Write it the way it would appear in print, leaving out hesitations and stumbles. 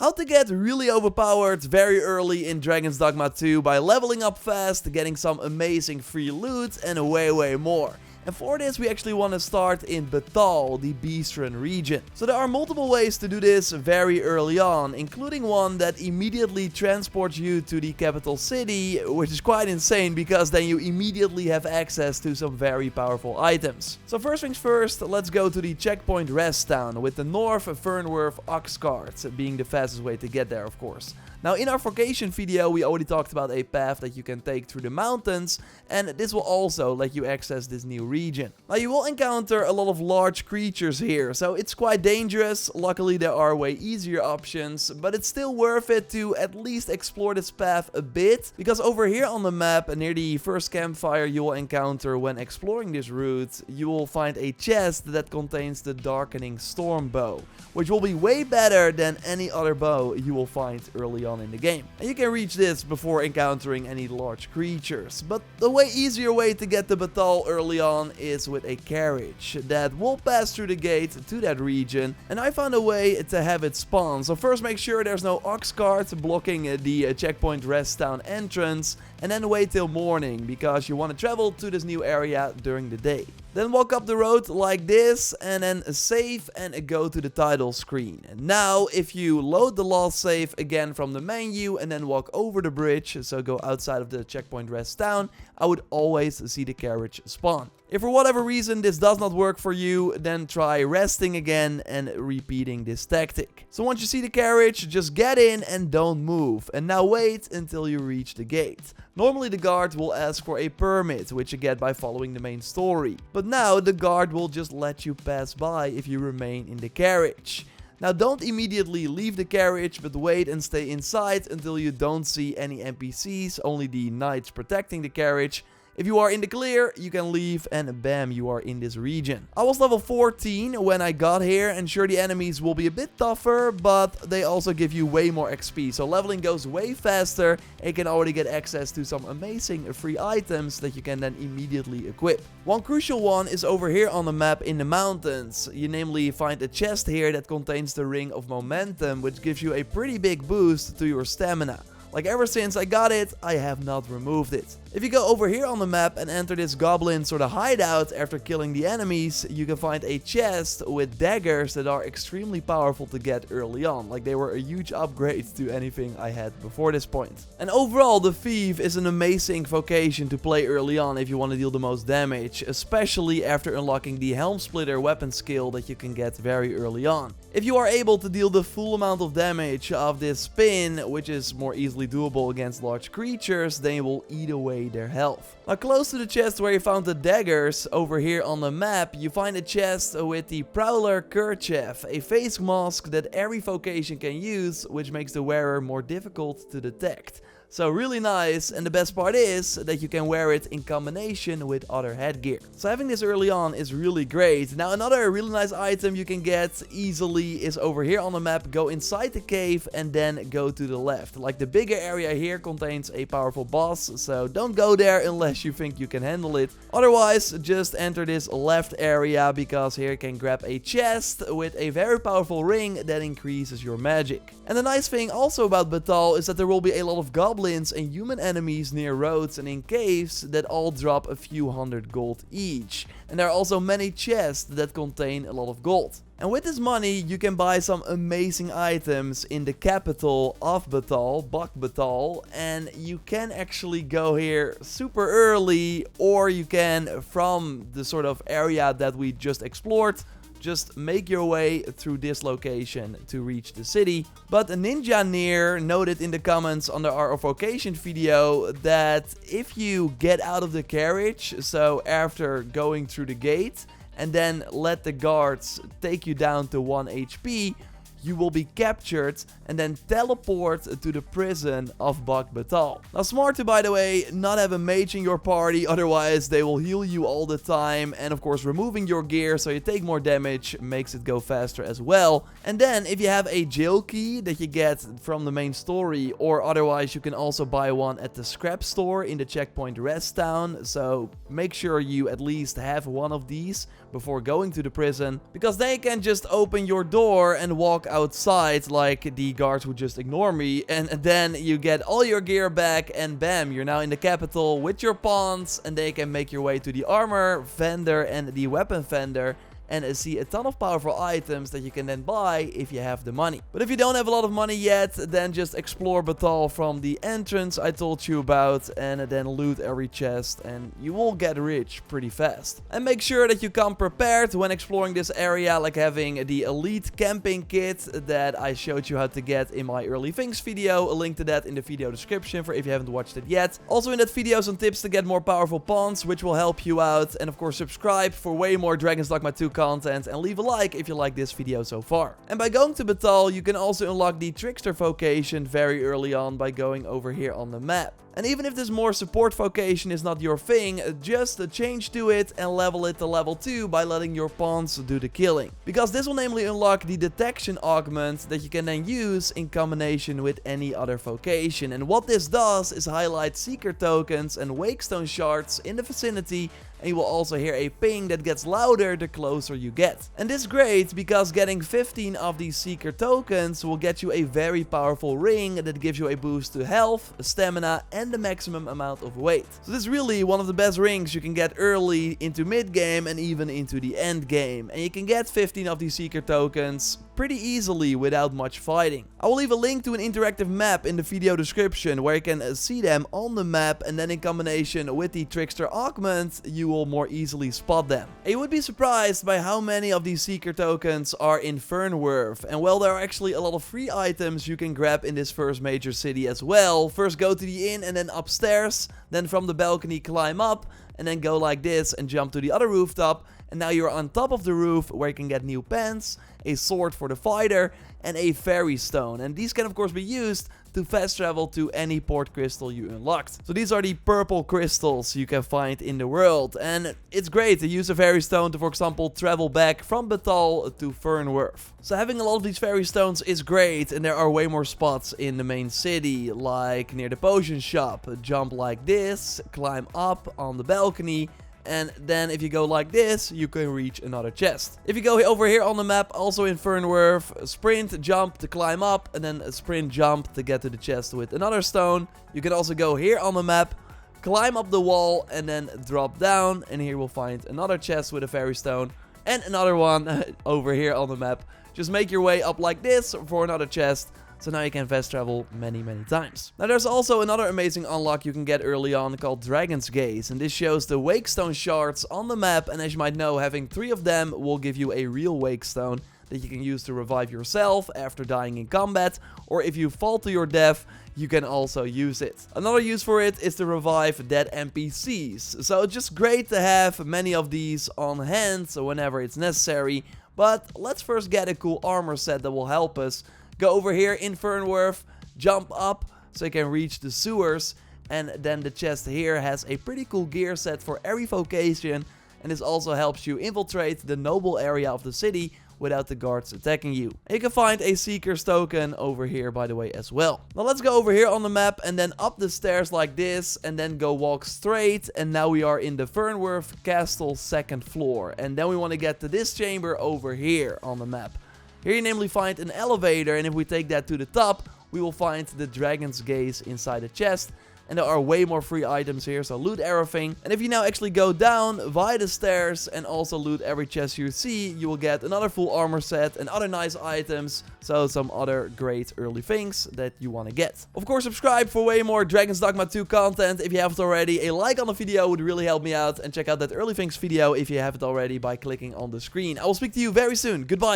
How to get really overpowered very early in Dragon Dogma 2 by leveling up fast, getting some amazing free loot, and way more. And for this we actually want to start in Batal, the Beastren region. So there are multiple ways to do this very early on, including one that immediately transports you to the capital city, which is quite insane because then you immediately have access to some very powerful items. So first things first, let's go to the checkpoint rest town, with the North Fernworth ox cart being the fastest way to get there, of course. Now in our Vocation video we already talked about a path that you can take through the mountains, and this will also let you access this new region. Now you will encounter a lot of large creatures here, so it's quite dangerous. Luckily there are way easier options, but it's still worth it to at least explore this path a bit, because over here on the map near the first campfire you will encounter when exploring this route, you will find a chest that contains the Darkening Storm bow, which will be way better than any other bow you will find early on in the game. And you can reach this before encountering any large creatures, but the way easier way to get to Batal early on is with a carriage that will pass through the gate to that region, and I found a way to have it spawn. So first make sure there's no ox cart blocking the checkpoint rest town entrance, and then wait till morning because you want to travel to this new area during the day. Then walk up the road like this and then save and go to the title screen. And now if you load the last save again from the menu and then walk over the bridge, so go outside of the checkpoint rest town, I would always see the carriage spawn. If for whatever reason this does not work for you, then try resting again and repeating this tactic. So once you see the carriage, just get in and don't move. And now wait until you reach the gate. Normally the guard will ask for a permit, which you get by following the main story. But now the guard will just let you pass by if you remain in the carriage. Now don't immediately leave the carriage, but wait and stay inside until you don't see any NPCs, only the knights protecting the carriage. If you are in the clear, you can leave and bam, you are in this region. I was level 14 when I got here, and sure, the enemies will be a bit tougher, but they also give you way more XP. So leveling goes way faster, and you can already get access to some amazing free items that you can then immediately equip. One crucial one is over here on the map in the mountains. You namely find a chest here that contains the Ring of Momentum, which gives you a pretty big boost to your stamina. Like ever since I got it, I have not removed it. If you go over here on the map and enter this goblin sort of hideout after killing the enemies, you can find a chest with daggers that are extremely powerful to get early on. Like they were a huge upgrade to anything I had before this point. And overall, the Thief is an amazing vocation to play early on if you want to deal the most damage, especially after unlocking the Helm Splitter weapon skill that you can get very early on. If you are able to deal the full amount of damage of this spin, which is more easily doable against large creatures, then you will eat away their health. Now close to the chest where you found the daggers, over here on the map, you find a chest with the Prowler Kerchief, a face mask that every vocation can use, which makes the wearer more difficult to detect. So really nice, and the best part is that you can wear it in combination with other headgear. So having this early on is really great. Now another really nice item you can get easily is over here on the map. Go inside the cave and then go to the left. Like the bigger area here contains a powerful boss, so don't go there unless you think you can handle it. Otherwise, just enter this left area, because here you can grab a chest with a very powerful ring that increases your magic. And the nice thing also about Batal is that there will be a lot of goblins and human enemies near roads and in caves that all drop a few hundred gold each. And there are also many chests that contain a lot of gold. And with this money you can buy some amazing items in the capital of Batal, Batal, and you can actually go here super early, or you can, from the sort of area that we just explored, just make your way through this location to reach the city. But Ninja Near noted in the comments under our Vocation video that if you get out of the carriage, so after going through the gate, and then let the guards take you down to 1 HP, you will be captured and then teleport to the prison of Batal. Now smart to, by the way, not have a mage in your party, otherwise they will heal you all the time, and of course removing your gear so you take more damage makes it go faster as well. And then if you have a jail key that you get from the main story, or otherwise you can also buy one at the scrap store in the checkpoint rest town, so make sure you at least have one of these before going to the prison, because they can just open your door and walk outside, like the guards would just ignore me, and then you get all your gear back, and bam, you're now in the capital with your pawns, and they can make your way to the armor vendor and the weapon vendor, and see a ton of powerful items that you can then buy if you have the money. But if you don't have a lot of money yet, then just explore Batal from the entrance I told you about, and then loot every chest, and you will get rich pretty fast. And make sure that you come prepared when exploring this area, like having the elite camping kit that I showed you how to get in my early things video. A link to that in the video description for if you haven't watched it yet. Also in that video some tips to get more powerful pawns, which will help you out. And of course subscribe for way more Dragon Dogma 2 content, and leave a like if you like this video so far. And by going to Batal, you can also unlock the Trickster Vocation very early on by going over here on the map. And even if this more support vocation is not your thing, just change to it and level it to level 2 by letting your pawns do the killing. Because this will namely unlock the detection augment that you can then use in combination with any other vocation. And what this does is highlight seeker tokens and wakestone shards in the vicinity, and you will also hear a ping that gets louder the closer you get. And this is great because getting 15 of these seeker tokens will get you a very powerful ring that gives you a boost to health, stamina, and the maximum amount of weight. So this is really one of the best rings you can get early into mid game and even into the end game. And you can get 15 of these seeker tokens pretty easily without much fighting. I will leave a link to an interactive map in the video description where you can see them on the map, and then in combination with the Trickster augment you will more easily spot them. And you would be surprised by how many of these seeker tokens are in Fernworth, and well, there are actually a lot of free items you can grab in this first major city as well. First go to the inn and then upstairs, then from the balcony climb up, and then go like this and jump to the other rooftop. And now you're on top of the roof where you can get new pants, a sword for the fighter, and a fairy stone. And these can of course be used to fast travel to any port crystal you unlocked. So these are the purple crystals you can find in the world. And it's great to use a fairy stone to, for example, travel back from Batal to Fernworth. So having a lot of these fairy stones is great, and there are way more spots in the main city, like near the potion shop. Jump like this, climb up on the balcony, and then if you go like this, you can reach another chest. If you go over here on the map, also in Fernworth, sprint, jump to climb up, and then a sprint, jump to get to the chest with another stone. You can also go here on the map, climb up the wall, and then drop down, and here we'll find another chest with a fairy stone, and another one over here on the map. Just make your way up like this for another chest. So now you can fast travel many times. Now there's also another amazing unlock you can get early on called Dragon's Gaze. And this shows the wakestone shards on the map. And as you might know, having 3 of them will give you a real wakestone that you can use to revive yourself after dying in combat. Or if you fall to your death, you can also use it. Another use for it is to revive dead NPCs. So it's just great to have many of these on hand, so whenever it's necessary. But let's first get a cool armor set that will help us. Go over here in Fernworth, jump up so you can reach the sewers, and then the chest here has a pretty cool gear set for every vocation, and this also helps you infiltrate the noble area of the city without the guards attacking you. And you can find a Seeker's token over here, by the way, as well. Now let's go over here on the map and then up the stairs like this, and then go walk straight, and now we are in the Fernworth Castle 2nd floor. And then we want to get to this chamber over here on the map. Here you namely find an elevator, and if we take that to the top, we will find the Dragon's Gaze inside the chest. And there are way more free items here, so loot everything. And if you now actually go down via the stairs and also loot every chest you see, you will get another full armor set and other nice items. So some other great early things that you want to get. Of course, subscribe for way more Dragon Dogma 2 content if you haven't already. A like on the video would really help me out. And check out that early things video if you haven't already by clicking on the screen. I will speak to you very soon. Goodbye.